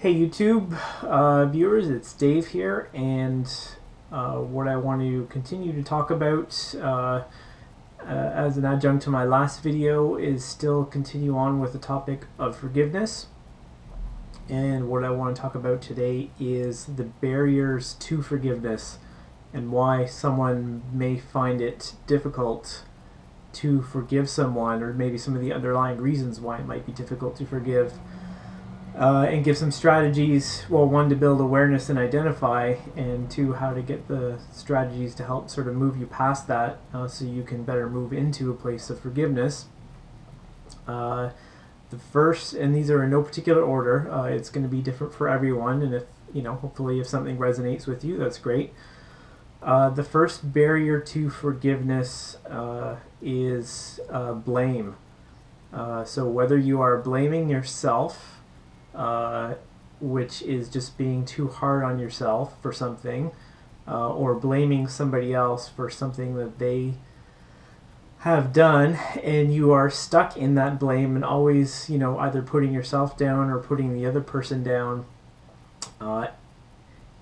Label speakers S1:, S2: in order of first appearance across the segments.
S1: Hey YouTube viewers, it's Dave here, and what I want to continue to talk about as an adjunct to my last video is still continue on with the topic of forgiveness. And what I want to talk about today is the barriers to forgiveness and why someone may find it difficult to forgive someone, or maybe some of the underlying reasons why it might be difficult to forgive. And give some strategies, well, one, to build awareness and identify, and two, how to get the strategies to help sort of move you past that so you can better move into a place of forgiveness. The first, and these are in no particular order, it's going to be different for everyone, and if, hopefully if something resonates with you, that's great. The first barrier to forgiveness is blame. So whether you are blaming yourself, which is just being too hard on yourself for something, or blaming somebody else for something that they have done, and you are stuck in that blame and always, either putting yourself down or putting the other person down,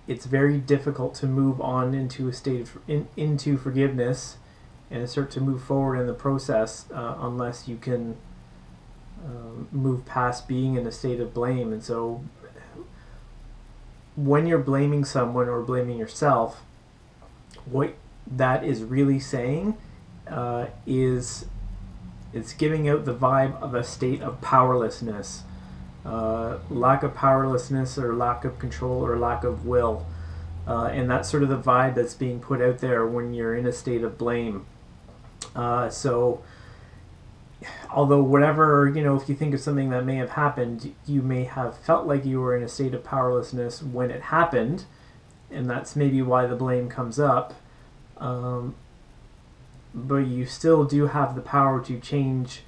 S1: it's very difficult to move on into a state of into forgiveness and start to move forward in the process unless you can move past being in a state of blame. And so when you're blaming someone or blaming yourself, what that is really saying is it's giving out the vibe of a state of powerlessness, lack of powerlessness, or lack of control, or lack of will, and that's sort of the vibe that's being put out there when you're in a state of blame. So although whatever, if you think of something that may have happened, you may have felt like you were in a state of powerlessness when it happened, and that's maybe why the blame comes up. But you still do have the power to change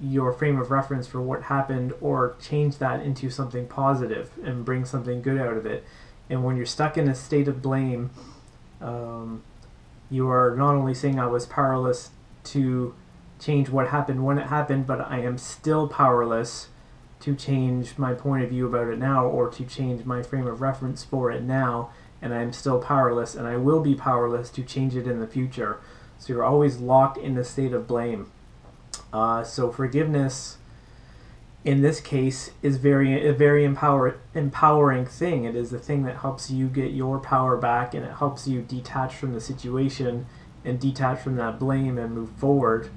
S1: your frame of reference for what happened, or change that into something positive and bring something good out of it. And when you're stuck in a state of blame, you are not only saying I was powerless to change what happened when it happened, but I am still powerless to change my point of view about it now, or to change my frame of reference for it now, and I am still powerless, and I will be powerless to change it in the future. So you're always locked in the state of blame. So forgiveness in this case is a very empowering thing. It is the thing that helps you get your power back, and it helps you detach from the situation and detach from that blame and move forward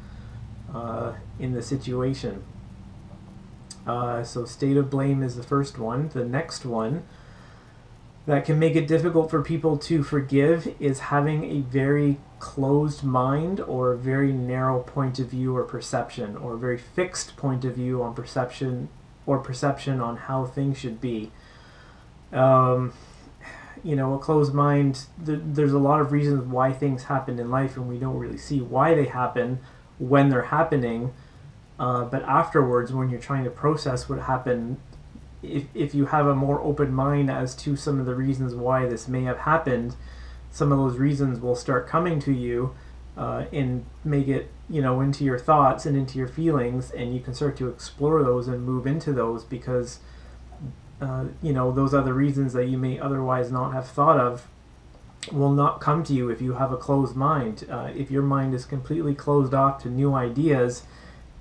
S1: in the situation. So state of blame is the first one. The next one that can make it difficult for people to forgive is having a very closed mind, or a very narrow point of view or perception, or a very fixed point of view on perception, or perception on how things should be. A closed mind, there's a lot of reasons why things happen in life, and we don't really see why they happen when they're happening, but afterwards, when you're trying to process what happened, if you have a more open mind as to some of the reasons why this may have happened, some of those reasons will start coming to you and make it into your thoughts and into your feelings, and you can start to explore those and move into those, because those other reasons that you may otherwise not have thought of will not come to you if you have a closed mind. If your mind is completely closed off to new ideas,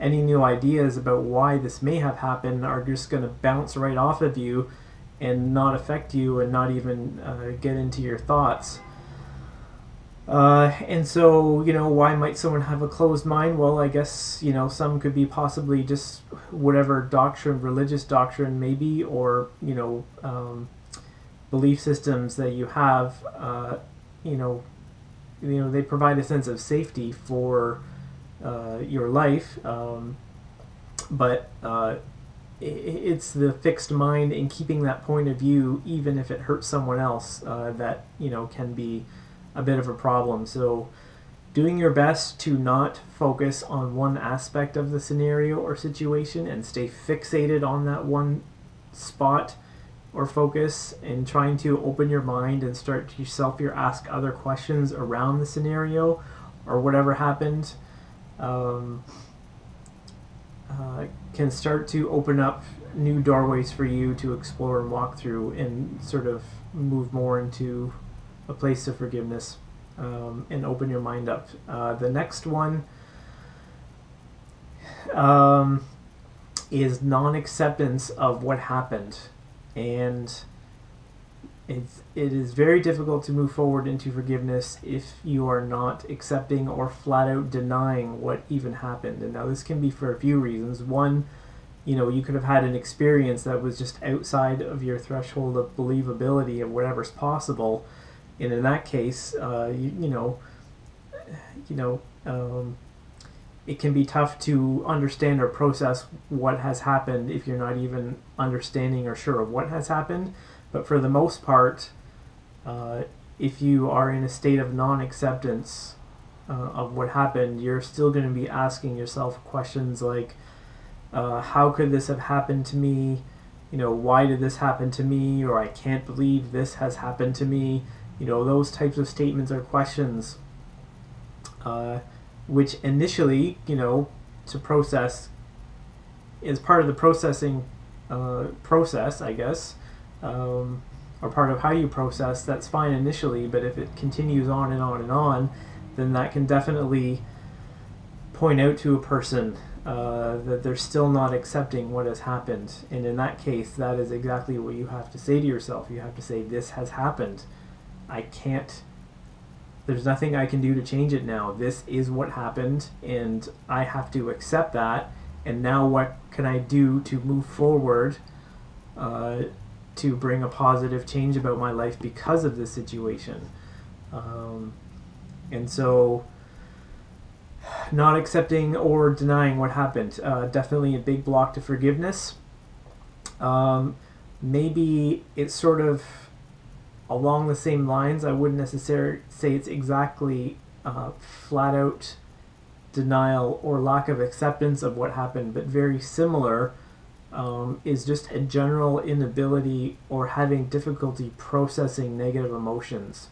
S1: any new ideas about why this may have happened are just going to bounce right off of you and not affect you, and not even get into your thoughts. And so, why might someone have a closed mind? Well, I guess, some could be possibly just whatever doctrine, religious doctrine maybe, or, belief systems that you have, they provide a sense of safety for your life, but it's the fixed mind and keeping that point of view, even if it hurts someone else, that can be a bit of a problem. So doing your best to not focus on one aspect of the scenario or situation and stay fixated on that one spot or focus, and trying to open your mind and start to ask other questions around the scenario or whatever happened, can start to open up new doorways for you to explore and walk through and sort of move more into a place of forgiveness, and open your mind up. The next one is non-acceptance of what happened. And it is very difficult to move forward into forgiveness if you are not accepting or flat out denying what even happened. And now this can be for a few reasons. One, you could have had an experience that was just outside of your threshold of believability of whatever's possible. And in that case, it can be tough to understand or process what has happened if you're not even understanding or sure of what has happened. But for the most part, if you are in a state of non-acceptance of what happened, you're still going to be asking yourself questions like, how could this have happened to me? Why did this happen to me? Or I can't believe this has happened to me. Those types of statements or questions, which initially, to process, is part of the processing process, I guess, or part of how you process. That's fine initially, but if it continues on and on and on, then that can definitely point out to a person that they're still not accepting what has happened. And in that case, that is exactly what you have to say to yourself. You have to say, this has happened. There's nothing I can do to change it now. This is what happened, and I have to accept that. And now what can I do to move forward to bring a positive change about my life because of this situation? And so not accepting or denying what happened, definitely a big block to forgiveness. Maybe it's sort of along the same lines. I wouldn't necessarily say it's exactly flat out denial or lack of acceptance of what happened, but very similar, is just a general inability or having difficulty processing negative emotions.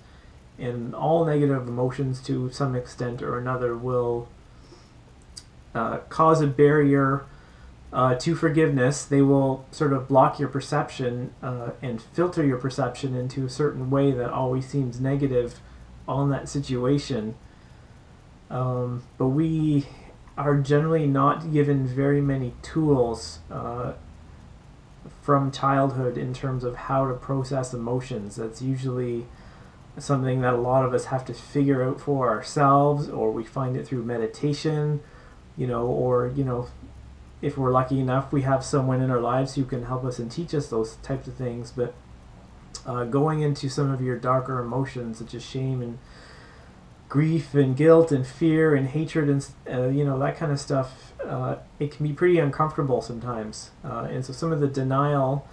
S1: And all negative emotions, to some extent or another, will cause a barrier to forgiveness. They will sort of block your perception and filter your perception into a certain way that always seems negative on that situation. But we are generally not given very many tools from childhood in terms of how to process emotions. That's usually something that a lot of us have to figure out for ourselves, or we find it through meditation, or if we're lucky enough, we have someone in our lives who can help us and teach us those types of things. But going into some of your darker emotions, such as shame and grief and guilt and fear and hatred and that kind of stuff, it can be pretty uncomfortable sometimes. And so some of the denial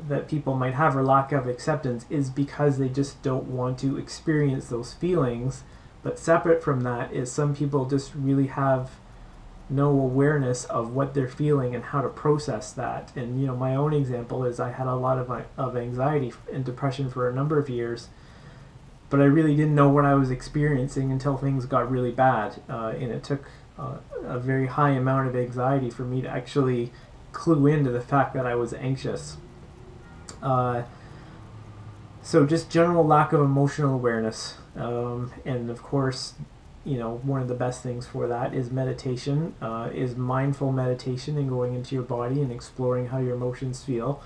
S1: that people might have, or lack of acceptance, is because they just don't want to experience those feelings. But separate from that is some people just really have no awareness of what they're feeling and how to process that. And my own example is I had a lot of anxiety and depression for a number of years, but I really didn't know what I was experiencing until things got really bad, and it took a very high amount of anxiety for me to actually clue into the fact that I was anxious. So just general lack of emotional awareness, and of course, one of the best things for that is meditation, is mindful meditation and going into your body and exploring how your emotions feel.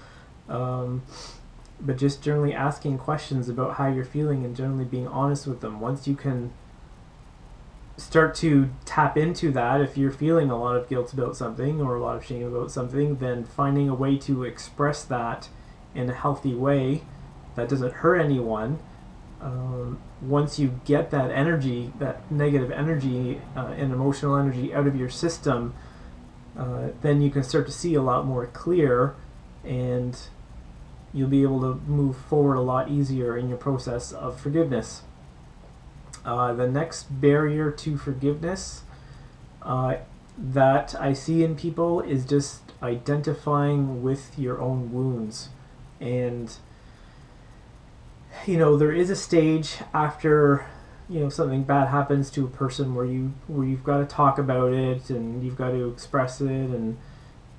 S1: But just generally asking questions about how you're feeling and generally being honest with them. Once you can start to tap into that, if you're feeling a lot of guilt about something or a lot of shame about something, then finding a way to express that in a healthy way that doesn't hurt anyone. Once you get that energy, that negative energy and emotional energy out of your system, then you can start to see a lot more clear, and you'll be able to move forward a lot easier in your process of forgiveness. The next barrier to forgiveness that I see in people is just identifying with your own wounds. And there is a stage after something bad happens to a person where you've got to talk about it and you've got to express it,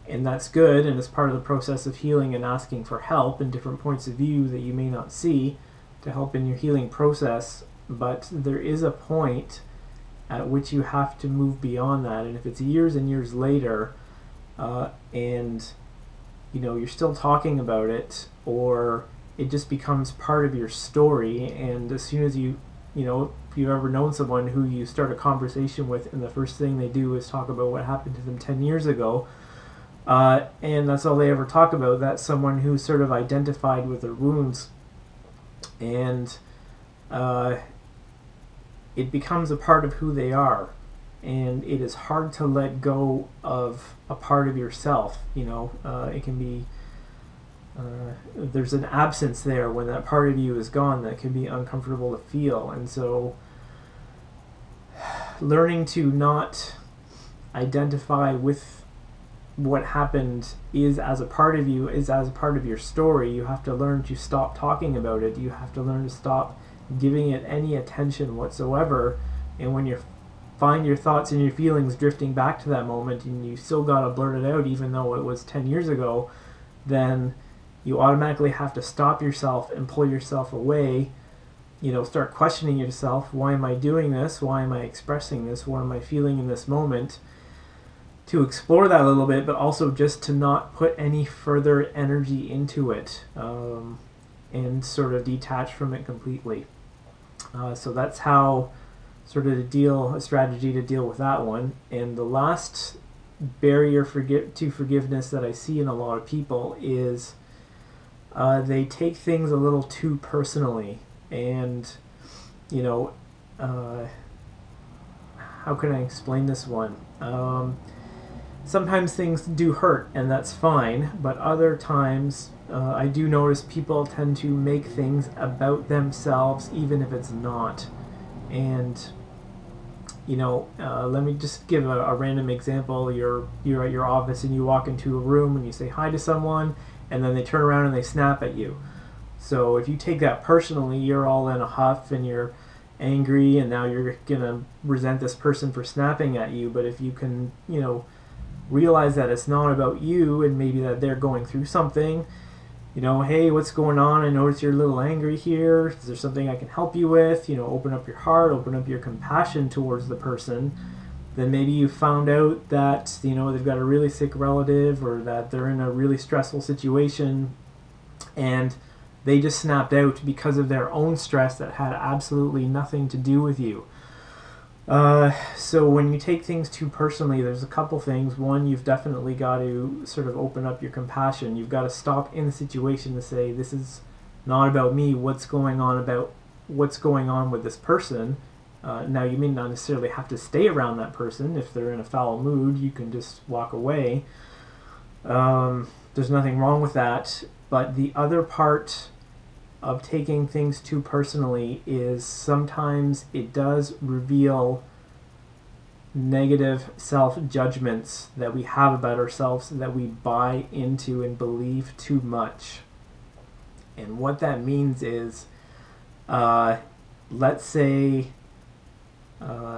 S1: And that's good, and it's part of the process of healing and asking for help and different points of view that you may not see to help in your healing process. But there is a point at which you have to move beyond that, and if it's years and years later, and you're still talking about it, or it just becomes part of your story, and as soon as if you've ever known someone who you start a conversation with and the first thing they do is talk about what happened to them 10 years ago, and that's all they ever talk about, that's someone who's sort of identified with their wounds, and it becomes a part of who they are, and it is hard to let go of a part of yourself. It can be there's an absence there when that part of you is gone that can be uncomfortable to feel, and so learning to not identify with what happened is as a part of you, is as a part of your story. You have to learn to stop talking about it. You have to learn to stop giving it any attention whatsoever. And when you find your thoughts and your feelings drifting back to that moment and you still gotta blurt it out even though it was 10 years ago, then you automatically have to stop yourself and pull yourself away. Start questioning yourself. Why am I doing this? Why am I expressing this? What am I feeling in this moment? To explore that a little bit, but also just to not put any further energy into it, and sort of detach from it completely. So that's how sort of a strategy to deal with that one. And the last barrier to forgiveness that I see in a lot of people is they take things a little too personally. And how can I explain this one? Sometimes things do hurt, and that's fine, but other times I do notice people tend to make things about themselves even if it's not. And let me just give a random example. You're at your office and you walk into a room and you say hi to someone, and then they turn around and they snap at you. So if you take that personally, you're all in a huff and you're angry, and now you're gonna resent this person for snapping at you. But if you can realize that it's not about you, and maybe that they're going through something, hey, what's going on? I notice you're a little angry here. Is there something I can help you with? Open up your heart, open up your compassion towards the person. Then maybe you found out that they've got a really sick relative, or that they're in a really stressful situation, and they just snapped out because of their own stress that had absolutely nothing to do with you. So when you take things too personally, there's a couple things. One, you've definitely got to sort of open up your compassion. You've got to stop in the situation to say, this is not about me. What's going on with this person? Now, you may not necessarily have to stay around that person. If they're in a foul mood, you can just walk away. There's nothing wrong with that. But the other part of taking things too personally is sometimes it does reveal negative self-judgments that we have about ourselves, that we buy into and believe too much. And what that means is, let's say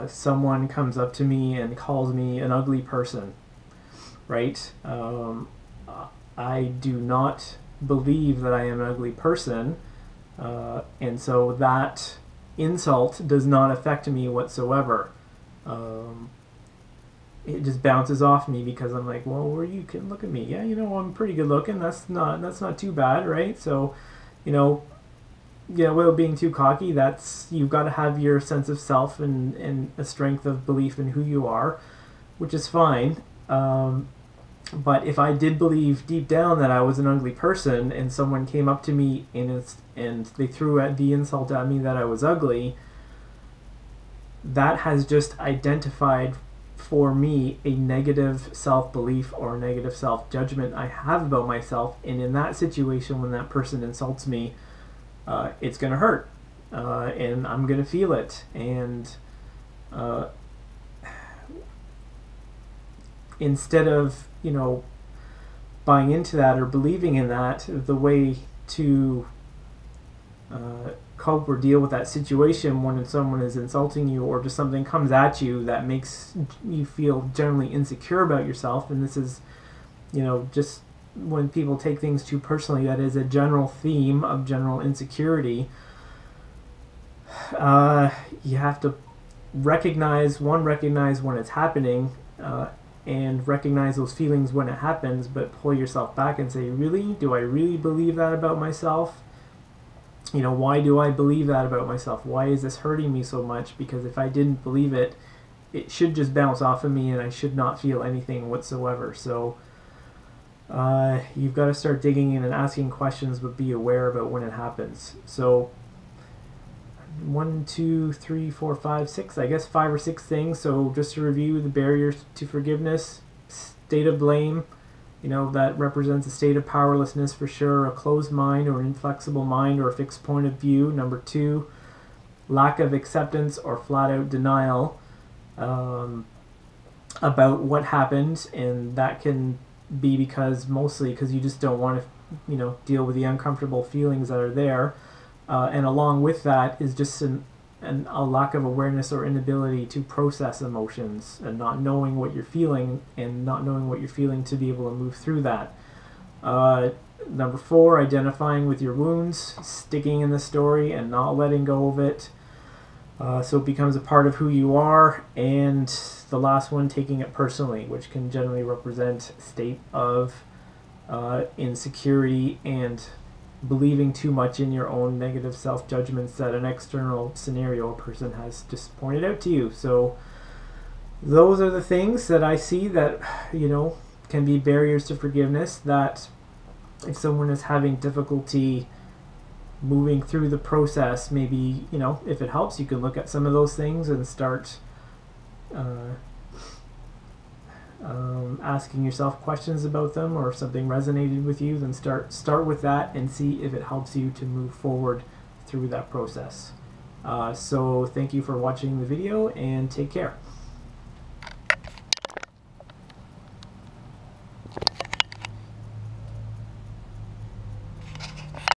S1: someone comes up to me and calls me an ugly person, right? I do not believe that I am an ugly person, and so that insult does not affect me whatsoever. It just bounces off me because I'm like, well, you can look at me. Yeah, I'm pretty good looking. That's not too bad, right? So, without being too cocky, you've got to have your sense of self and a strength of belief in who you are, which is fine. But if I did believe deep down that I was an ugly person, and someone came up to me and they threw the insult at me that I was ugly, that has just identified for me a negative self-belief or a negative self-judgment I have about myself. And in that situation, when that person insults me, it's going to hurt, and I'm going to feel it. And instead of buying into that or believing in that, the way to cope or deal with that situation when someone is insulting you, or just something comes at you that makes you feel generally insecure about yourself, and this is just when people take things too personally, that is a general theme of general insecurity. You have to recognize when it's happening, and recognize those feelings when it happens, but pull yourself back and say, really? Do I really believe that about myself? Why do I believe that about myself? Why is this hurting me so much? Because if I didn't believe it, it should just bounce off of me and I should not feel anything whatsoever. So you've got to start digging in and asking questions, but be aware about when it happens. So 1, 2, 3, 4, 5, 6, I guess 5 or 6 things. So just to review: the barriers to forgiveness, state of blame, that represents a state of powerlessness for sure, a closed mind or an inflexible mind or a fixed point of view. Number 2, lack of acceptance or flat out denial about what happened, and that can be mostly because you just don't want to deal with the uncomfortable feelings that are there, and along with that is just a lack of awareness or inability to process emotions, and not knowing what you're feeling to be able to move through that. Number 4, identifying with your wounds, sticking in the story and not letting go of it, so it becomes a part of who you are. And the last one, taking it personally, which can generally represent a state of insecurity and believing too much in your own negative self-judgments that an external scenario or person has just pointed out to you. So those are the things that I see that can be barriers to forgiveness, that if someone is having difficulty moving through the process, maybe if it helps, you can look at some of those things and start asking yourself questions about them, or if something resonated with you, then start with that and see if it helps you to move forward through that process. So thank you for watching the video, and take care.